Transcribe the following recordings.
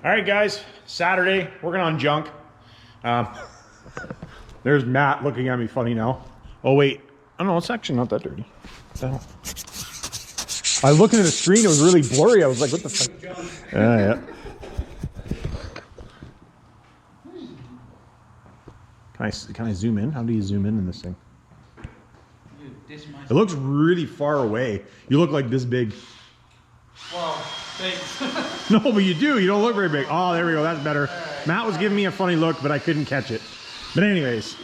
All right, guys, Saturday, working on junk. There's Matt looking at me funny now. Oh, wait. Oh, no, it's actually not that dirty. What the hell? I was looking at the screen, it was really blurry. I was like, what the fuck? Yeah. Can I zoom in? How do you zoom in this thing? It looks really far away. You look like this big. Well, thanks. No, but you do. You don't look very big. Oh, there we go. That's better. Right. Matt was giving me a funny look, but I couldn't catch it. But anyways,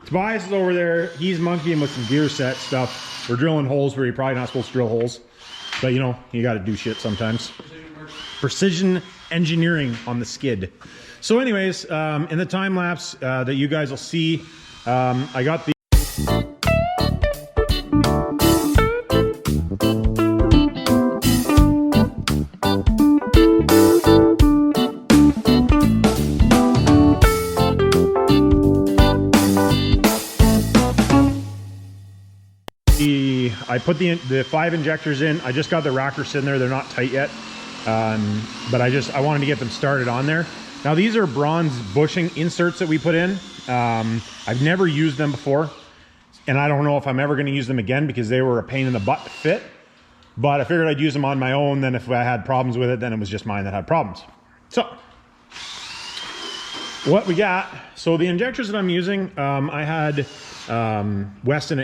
Tobias is over there. He's monkeying with some gear set stuff. We're drilling holes where you're probably not supposed to drill holes. But you know, you got to do shit sometimes. Precision engineering on the skid. So anyways, in the time lapse that you guys will see, I got the I put the 5 injectors in. I just got the rocker sitting there. They're not tight yet, but I wanted to get them started on there. Now these are bronze bushing inserts that we put in. I've never used them before, and I don't know if I'm ever going to use them again because they were a pain in the butt to fit. But I figured I'd use them on my own. Then if I had problems with it, then it was just mine that had problems. So what we got? So the injectors that I'm using, I had Weston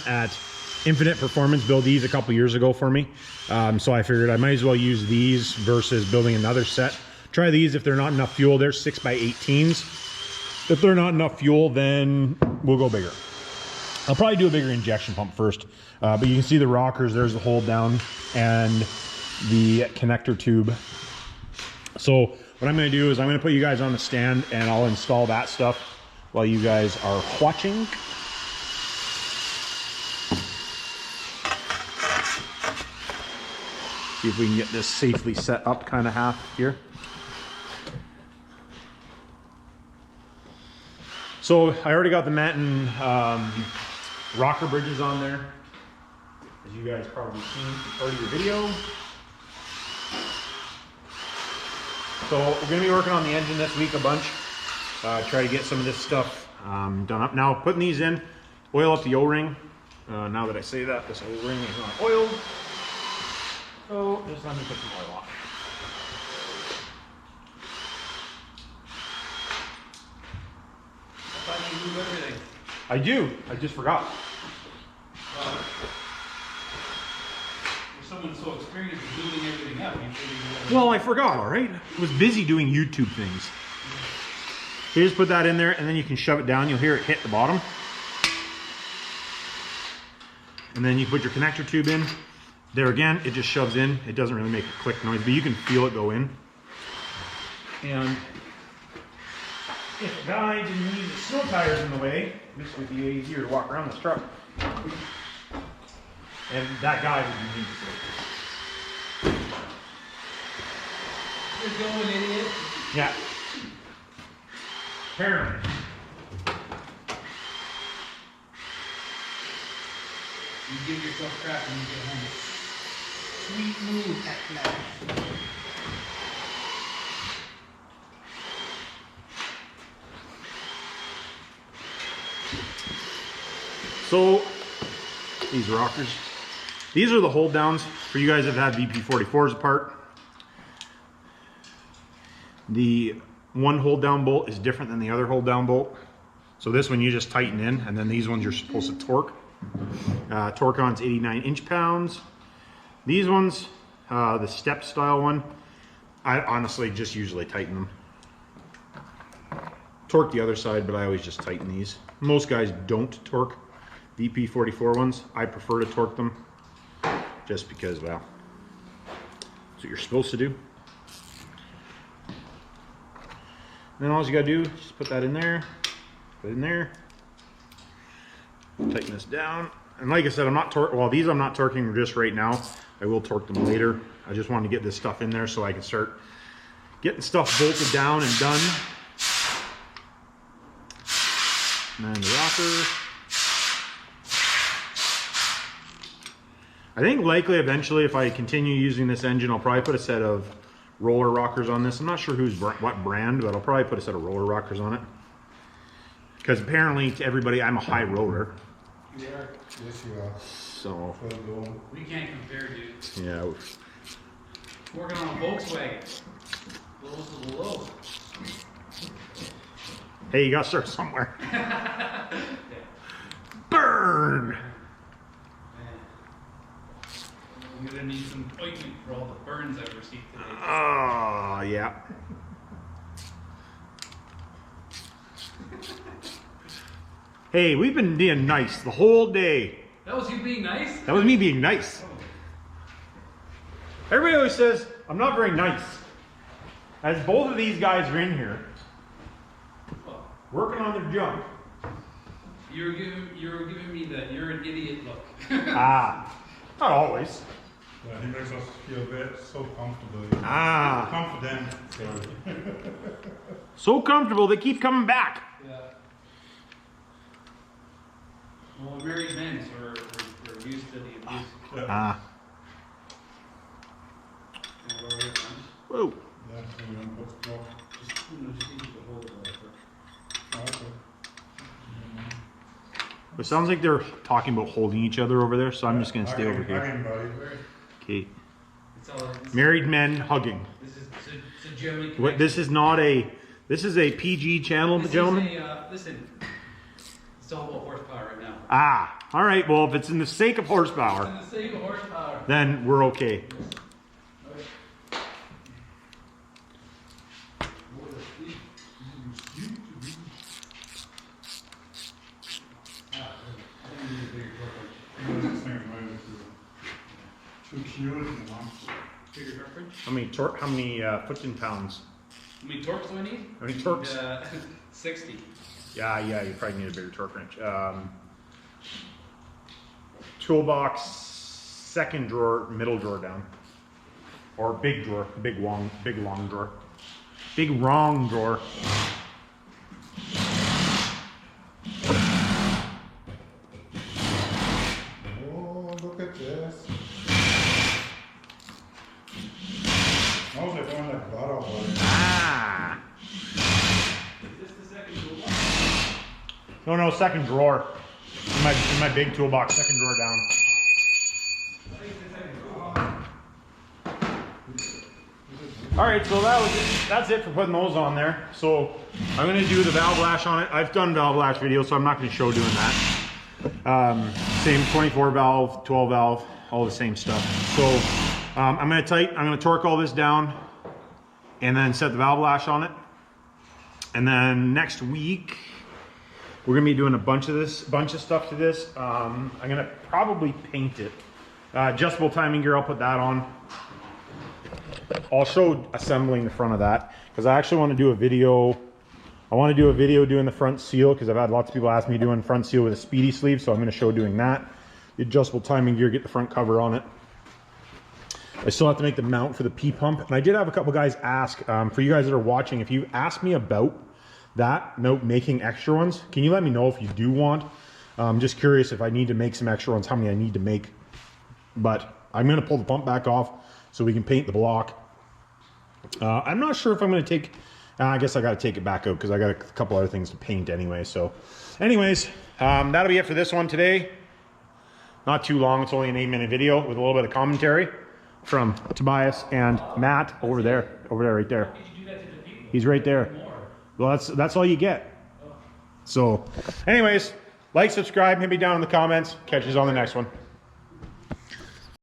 at Infinite Performance build these a couple years ago for me. So I figured I might as well use these versus building another set. Try these if they're not enough fuel. They're 6x18s. If they're not enough fuel, then we'll go bigger. I'll probably do a bigger injection pump first. But you can see the rockers, there's the hold down and the connector tube. So what I'm gonna do is I'm gonna put you guys on the stand and I'll install that stuff while you guys are watching. See if we can get this safely set up kind of half here. So I already got the Matt and rocker bridges on there, as you guys probably seen in part of your video. So we're going to be working on the engine this week a bunch. Try to get some of this stuff done up. Now putting these in, oil up the O-ring. Now that I say that, this O-ring is not oiled. So just let me put some oil on. I thought you knew everything. I do. I just forgot. For someone so experienced in building everything up, you should be. Well, I forgot, all right? I was busy doing YouTube things. So you just put that in there, and then you can shove it down. You'll hear it hit the bottom. And then you put your connector tube in. There again, it just shoves in. It doesn't really make a click noise, but you can feel it go in. And if a guy didn't need the snow tires in the way, this would be easier to walk around this truck. And that guy would be neat. You're going, idiot. Yeah. Apparently. You give yourself crap when you get home. Sweet move, heck no. So, these rockers. These are the hold downs for you guys that have had VP44s apart. The one hold down bolt is different than the other hold down bolt. So this one you just tighten in, and then these ones you're supposed to torque. Torque on's 89 inch-pounds. These ones, the step style one, I honestly just usually tighten them. Torque the other side, but I always just tighten these. Most guys don't torque VP44 ones. I prefer to torque them just because, well, that's what you're supposed to do. And then all you gotta do is just put that in there, put it in there, tighten this down. And like I said, I'm not these I'm not torquing just right now. I will torque them later. I just wanted to get this stuff in there so I can start getting stuff bolted down and done. And then the rocker. I think likely eventually if I continue using this engine, I'll probably put a set of roller rockers on this. I'm not sure what brand, but I'll probably put a set of roller rockers on it. Because apparently to everybody, I'm a high roller. You are. Yes, you are. So, We can't compare, dude. yeah. Working on a Volkswagen. Lowest of the low. Hey, you gotta start somewhere. Yeah. Burn! Man. I'm gonna need some ointment for all the burns I've received today. Oh, yeah. Hey, we've been being nice the whole day. That was you being nice? That was me being nice. Everybody always says, I'm not very nice. As both of these guys are in here, Well, working on their junk. you're giving me the you're an idiot look. Ah, not always. Yeah, he makes us feel so comfortable. Ah, Confident. Sorry. so comfortable they keep coming back. Yeah. Well, married men are used to the abuse. Yeah. Ah, whoa. Yeah, we don't put smoke. Just need to hold it right there. Okay. It sounds like they're talking about holding each other over there, so I'm just gonna stay over here. Hugging, buddy. Okay. It's all. Married men hugging. This is it's a German. What? This is not a. This is a PG channel, This gentlemen. is listen. It's all about horsepower right now. Ah, all right. Well, if it's in the sake of It's horsepower, in the sake of horsepower. then we're okay. This thing's moving too cute, you know. Bigger torque wrench? How many foot-pounds? How many torques do I need? How many torques? 60. Yeah, you probably need a bigger torque wrench. Toolbox, second drawer, middle drawer down, or big drawer, big long drawer, big wrong drawer. Oh, look at this. Smells like one like butter, buddy. Ah, Is this the second toolbox? no, second drawer. In my big toolbox, second drawer down. I think it's the second toolbox. All right, so that's it for putting those on there. So I'm gonna do the valve lash on it. I've done valve lash videos, so I'm not gonna show doing that. Same 24 valve, 12 valve, all the same stuff. So I'm gonna torque all this down and then set the valve lash on it. And then next week, we're gonna be doing a bunch of stuff to this. I'm gonna probably paint it. Adjustable timing gear, I'll put that on. I'll show assembling the front of that because I actually want to do a video. I want to do a video doing the front seal because I've had lots of people ask me doing front seal with a speedy sleeve, so I'm going to show doing that. The adjustable timing gear, get the front cover on it. I still have to make the mount for the P-pump, and I did have a couple guys ask, for you guys that are watching, if you ask me about that, making extra ones, can you let me know if you do want? I'm just curious if I need to make some extra ones, how many I need to make. But I'm going to pull the pump back off so we can paint the block. I'm not sure if I'm going to take, I guess I got to take it back out because I got a couple other things to paint anyway. So anyways, that'll be it for this one today. Not too long. It's only an 8-minute video with a little bit of commentary from Tobias and Matt over there, right there. Did you do that to the people? He's right there. Well, that's all you get. So anyways, like, subscribe, hit me down in the comments. Catch you on the next one.